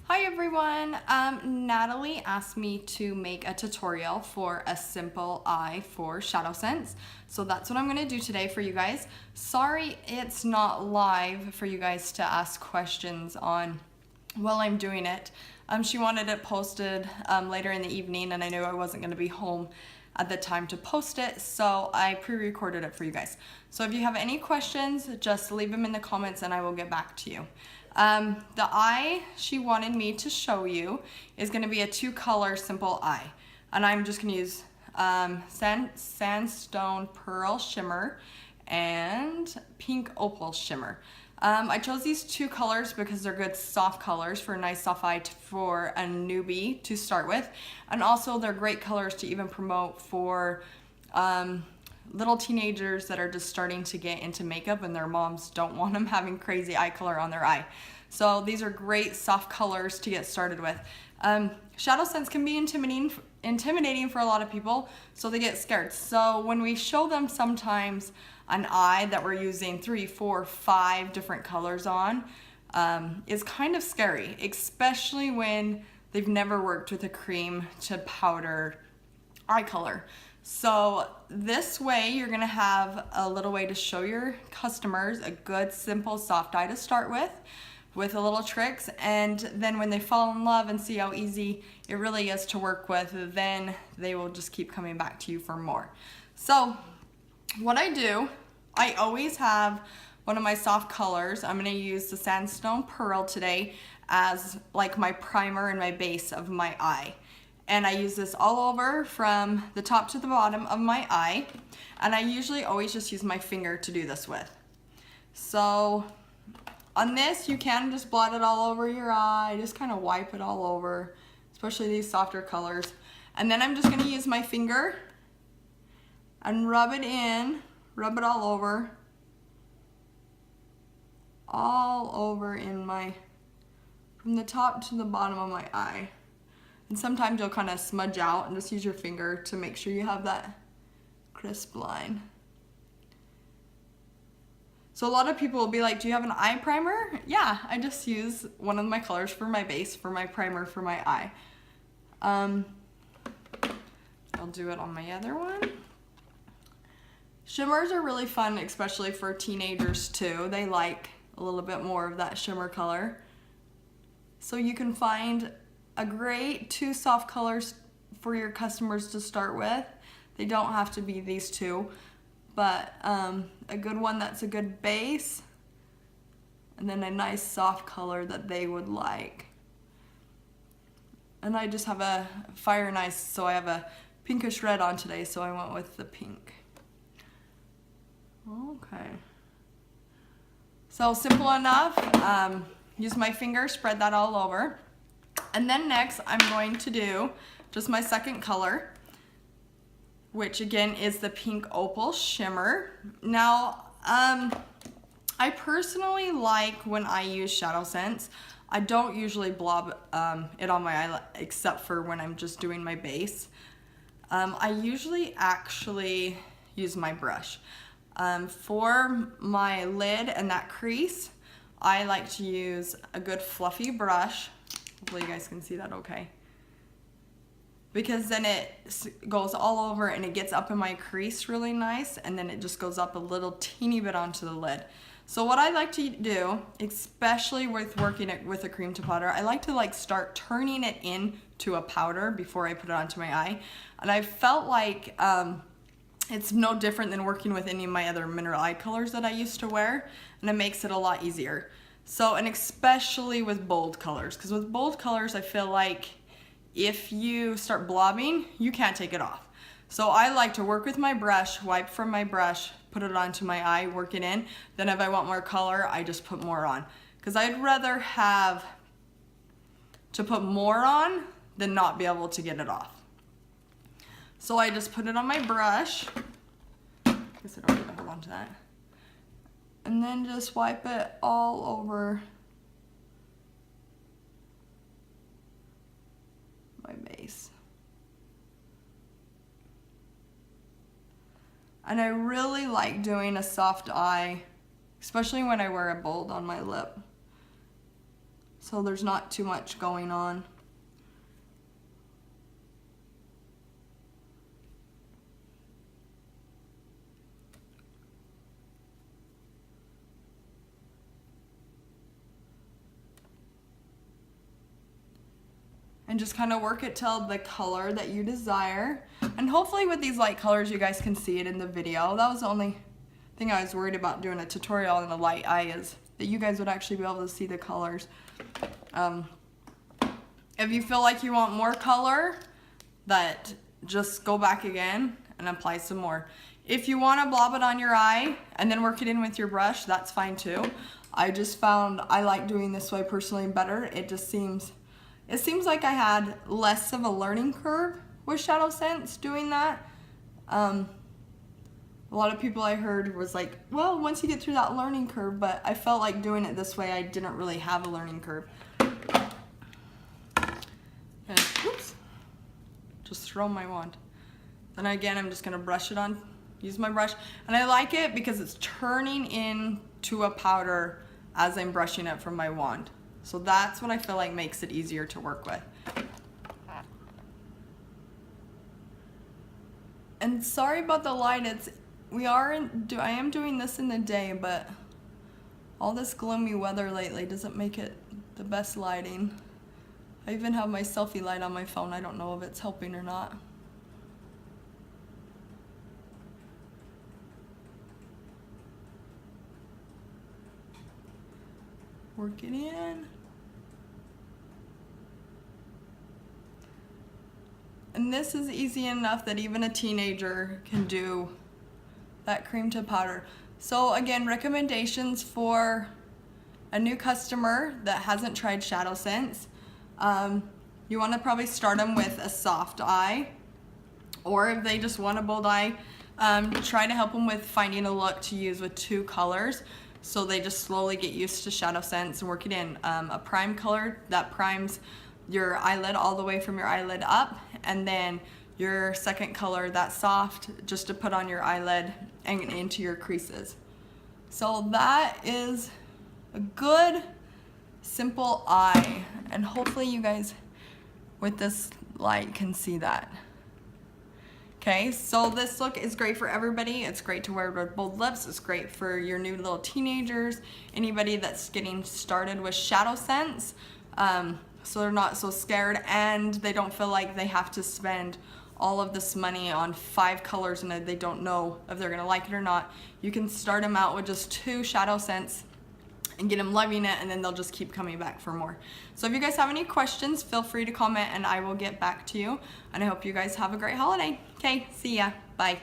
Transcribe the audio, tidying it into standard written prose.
Hi everyone, Natalie asked me to make a tutorial for a simple eye for ShadowSense. So that's what I'm going to do today for you guys. Sorry it's not live for you guys to ask questions on while I'm doing it. She wanted it posted later in the evening and I knew I wasn't going to be home at the time to post it, so I pre-recorded it for you guys. So if you have any questions, just leave them in the comments and I will get back to you. The eye she wanted me to show you is going to be a two-color simple eye, and I'm just going to use Sandstone Pearl Shimmer and Pink Opal Shimmer. I chose these two colors because they're good soft colors for a nice soft eye for a newbie to start with, and also they're great colors to even promote for little teenagers that are just starting to get into makeup and their moms don't want them having crazy eye color on their eye. So these are great soft colors to get started with. ShadowSense can be intimidating for a lot of people, so they get scared. So when we show them sometimes an eye that we're using 3, 4, 5 different colors on, is kind of scary, especially when they've never worked with a cream to powder eye color. So this way you're gonna have a little way to show your customers a good simple soft eye to start with a little tricks, and then when they fall in love and see how easy it really is to work with, then they will just keep coming back to you for more. So what I do, I always have one of my soft colors. I'm gonna use the Sandstone Pearl today as like my primer and my base of my eye. And I use this all over from the top to the bottom of my eye. And I usually always just use my finger to do this with. So on this, you can just blot it all over your eye, just kind of wipe it all over, especially these softer colors. And then I'm just gonna use my finger and rub it in, rub it all over in my, from the top to the bottom of my eye. And sometimes you'll kind of smudge out and just use your finger to make sure you have that crisp line. So a lot of people will be like, do you have an eye primer? Yeah, I just use one of my colors for my base, for my primer for my eye. I'll do it on my other one. Shimmers are really fun, especially for teenagers too. They like a little bit more of that shimmer color. So you can find a great two soft colors for your customers to start with. They don't have to be these two, but a good one that's a good base, and then a nice soft color that they would like. And I just have a fire and ice, so I have a pinkish red on today, so I went with the pink. Okay. So simple enough. Use my finger, spread that all over. And then next I'm going to do just my second color, which again is the Pink Opal Shimmer. Now, I personally like when I use ShadowSense, I don't usually blob it on my eye except for when I'm just doing my base. I usually actually use my brush. For my lid and that crease, I like to use a good fluffy brush. Hopefully you guys can see that okay. Because then it goes all over and it gets up in my crease really nice, and then it just goes up a little teeny bit onto the lid. So what I like to do, especially with working it with a cream to powder, I like to start turning it into a powder before I put it onto my eye. And I felt like it's no different than working with any of my other mineral eye colors that I used to wear, and it makes it a lot easier. So, and especially with bold colors, because with bold colors, I feel like if you start blobbing, you can't take it off. So I like to work with my brush, wipe from my brush, put it onto my eye, work it in. Then if I want more color, I just put more on. Because I'd rather have to put more on than not be able to get it off. So I just put it on my brush. I guess I don't need to hold on to that. And then just wipe it all over my base. And I really like doing a soft eye, especially when I wear a bold on my lip. so there's not too much going on. And just kind of work it till the color that you desire. And hopefully with these light colors, you guys can see it in the video. That was the only thing I was worried about doing a tutorial in a light eye, is that you guys would actually be able to see the colors. If you feel like you want more color, that just go back again and apply some more. If you want to blob it on your eye and then work it in with your brush, that's fine too. I just found I like doing this way personally better. It seems like I had less of a learning curve with ShadowSense doing that. A lot of people I heard was like, well, once you get through that learning curve, but I felt like doing it this way, I didn't really have a learning curve. And, oops, just throw my wand. Then again, I'm just gonna brush it on, use my brush. And I like it because it's turning into a powder as I'm brushing it from my wand. So that's what I feel like makes it easier to work with. And sorry about the light, I am doing this in the day, but all this gloomy weather lately doesn't make it the best lighting. I even have my selfie light on my phone. I don't know if it's helping or not. Work it in. And this is easy enough that even a teenager can do that cream to powder. So again, recommendations for a new customer that hasn't tried ShadowSense. You want to probably start them with a soft eye, or if they just want a bold eye, try to help them with finding a look to use with 2 colors. So they just slowly get used to ShadowSense and work it in. A prime color that primes your eyelid all the way from your eyelid up, and then your second color, that's soft, just to put on your eyelid and into your creases. So that is a good, simple eye, and hopefully you guys with this light can see that. Okay, so this look is great for everybody. It's great to wear with bold lips. It's great for your new little teenagers, anybody that's getting started with ShadowSense. So they're not so scared and they don't feel like they have to spend all of this money on 5 colors and they don't know if they're gonna like it or not. You can start them out with just 2 ShadowSense and get them loving it, and then they'll just keep coming back for more. So if you guys have any questions, feel free to comment and I will get back to you. And I hope you guys have a great holiday. Okay, see ya, bye.